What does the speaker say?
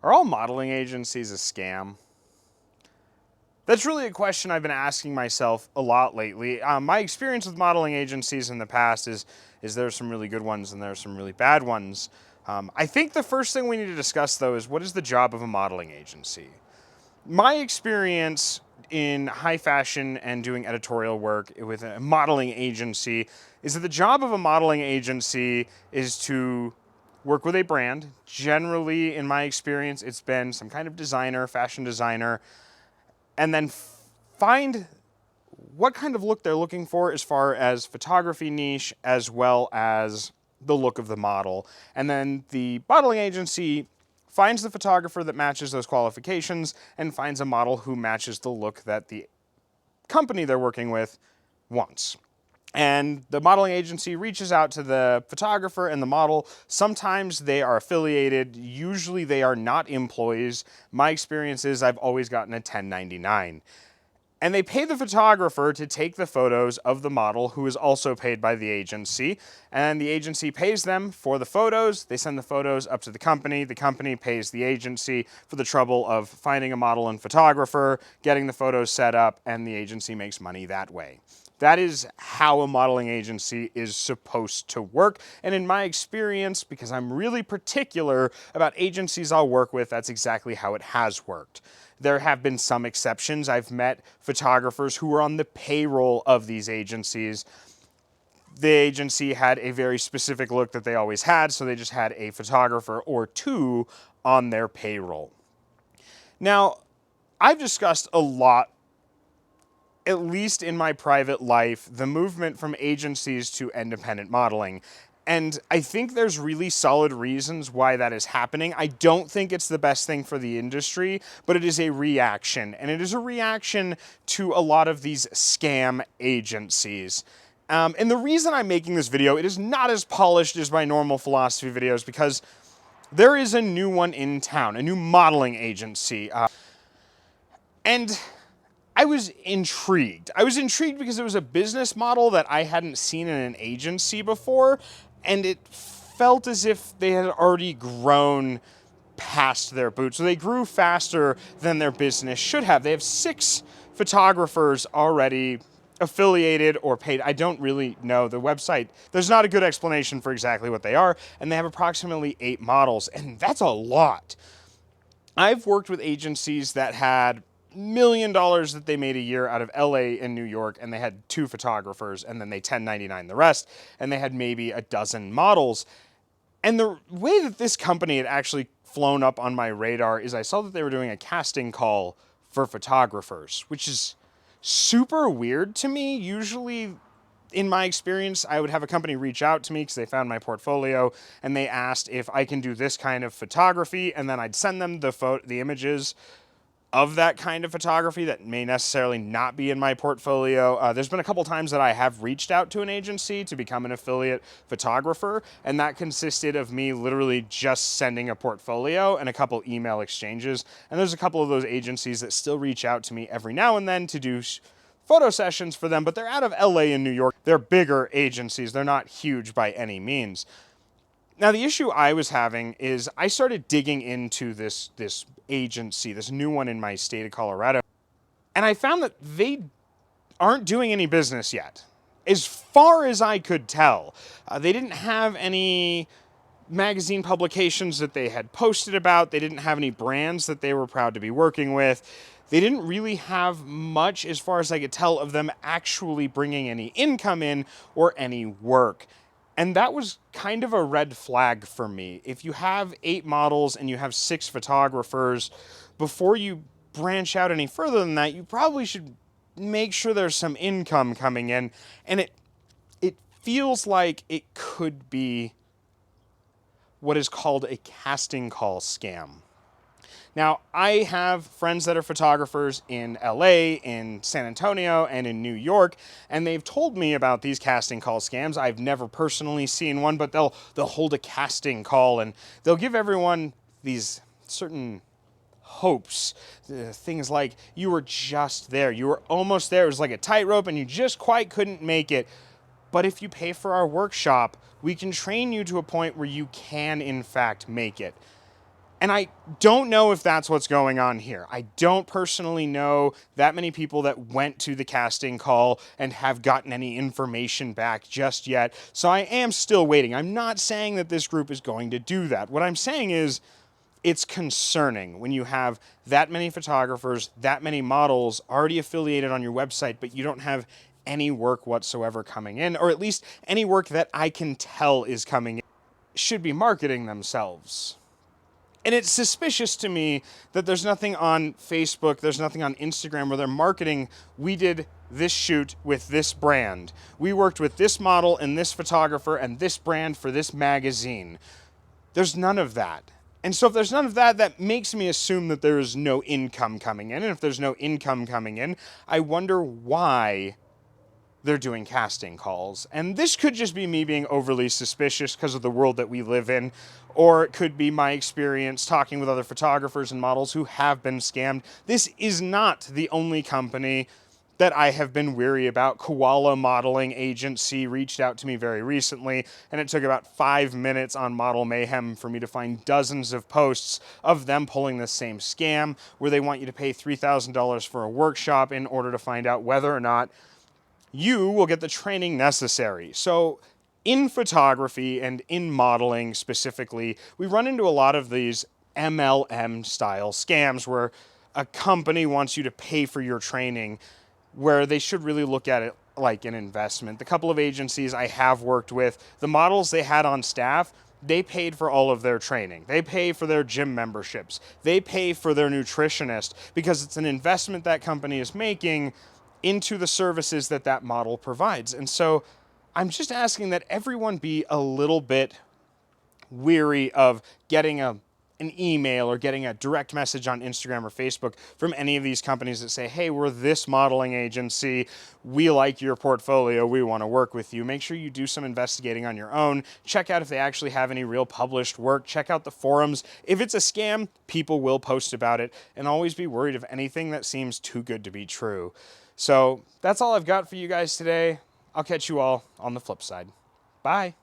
Are all modeling agencies a scam? That's really a question I've been asking myself a lot lately. My experience with modeling agencies in the past is there are some really good ones and there are some really bad ones. I think the first thing we need to discuss, though, is what is the job of a modeling agency? My experience in high fashion and doing editorial work with a modeling agency is that the job of a modeling agency is to work with a brand. Generally, in my experience, it's been some kind of designer, fashion designer, and then find what kind of look they're looking for as far as photography niche as well as the look of the model. And then the modeling agency finds the photographer that matches those qualifications and finds a model who matches the look that the company they're working with wants. And the modeling agency reaches out to the photographer and the model. Sometimes they are affiliated. Usually they are not employees. My experience is I've always gotten a 1099. And they pay the photographer to take the photos of the model, who is also paid by the agency. And the agency pays them for the photos. They send the photos up to the company. The company pays the agency for the trouble of finding a model and photographer, getting the photos set up, and the agency makes money that way. That is how a modeling agency is supposed to work. And in my experience, because I'm really particular about agencies I'll work with, that's exactly how it has worked. There have been some exceptions. I've met photographers who were on the payroll of these agencies. The agency had a very specific look that they always had, so they just had a photographer or two on their payroll. Now, I've discussed a lot, at least in my private life, the movement from agencies to independent modeling. And I think there's really solid reasons why that is happening. I don't think it's the best thing for the industry, but it is a reaction. And it is a reaction to a lot of these scam agencies. And the reason I'm making this video, it is not as polished as my normal philosophy videos because there is a new one in town, a new modeling agency. And I was intrigued. I was intrigued because it was a business model that I hadn't seen in an agency before, and it felt as if they had already grown past their boots. So they grew faster than their business should have. They have 6 photographers already affiliated or paid. I don't really know. The website, there's not a good explanation for exactly what they are, and they have approximately 8 models, and that's a lot. I've worked with agencies that had $1 million that they made a year out of LA and New York, and they had 2 photographers, and then they 1099 the rest, and they had maybe a dozen models. And the way that this company had actually flown up on my radar is I saw that they were doing a casting call for photographers, which is super weird to me. Usually, in my experience, I would have a company reach out to me because they found my portfolio and they asked if I can do this kind of photography, and then I'd send them the images of that kind of photography that may necessarily not be in my portfolio. There's been a couple times that I have reached out to an agency to become an affiliate photographer, and that consisted of me literally just sending a portfolio and a couple email exchanges. And there's a couple of those agencies that still reach out to me every now and then to do photo sessions for them, but they're out of LA and New York. They're bigger agencies. They're not huge by any means. Now, the issue I was having is I started digging into this agency, this new one in my state of Colorado, and I found that they aren't doing any business yet. As far as I could tell, they didn't have any magazine publications that they had posted about. They didn't have any brands that they were proud to be working with. They didn't really have much, as far as I could tell, of them actually bringing any income in or any work. And that was kind of a red flag for me. If you have 8 models and you have 6 photographers, before you branch out any further than that, you probably should make sure there's some income coming in. And it feels like it could be what is called a casting call scam. Now, I have friends that are photographers in LA, in San Antonio, and in New York, and they've told me about these casting call scams. I've never personally seen one, but they'll hold a casting call and they'll give everyone these certain hopes. Things like, you were just there, you were almost there, it was like a tightrope and you just quite couldn't make it. But if you pay for our workshop, we can train you to a point where you can in fact make it. And I don't know if that's what's going on here. I don't personally know that many people that went to the casting call and have gotten any information back just yet. So I am still waiting. I'm not saying that this group is going to do that. What I'm saying is it's concerning when you have that many photographers, that many models already affiliated on your website, but you don't have any work whatsoever coming in, or at least any work that I can tell is coming in. Should be marketing themselves. And it's suspicious to me that there's nothing on Facebook, there's nothing on Instagram where they're marketing, we did this shoot with this brand. We worked with this model and this photographer and this brand for this magazine. There's none of that. And so if there's none of that, that makes me assume that there is no income coming in. And if there's no income coming in, I wonder why they're doing casting calls. And this could just be me being overly suspicious because of the world that we live in, or it could be my experience talking with other photographers and models who have been scammed. This is not the only company that I have been weary about. Koala Modeling Agency reached out to me very recently, and it took about 5 minutes on Model Mayhem for me to find dozens of posts of them pulling the same scam, where they want you to pay $3,000 for a workshop in order to find out whether or not you will get the training necessary. So in photography and in modeling specifically, we run into a lot of these MLM style scams where a company wants you to pay for your training, where they should really look at it like an investment. The couple of agencies I have worked with, the models they had on staff, they paid for all of their training. They pay for their gym memberships. They pay for their nutritionist, because it's an investment that company is making into the services that that model provides. And so I'm just asking that everyone be a little bit weary of getting an email or getting a direct message on Instagram or Facebook from any of these companies that say, hey, we're this modeling agency, we like your portfolio, we want to work with you. Make sure you do some investigating on your own. Check out if they actually have any real published work. Check out the forums. If it's a scam, people will post about it, and always be worried of anything that seems too good to be true. So that's all I've got for you guys today. I'll catch you all on the flip side. Bye.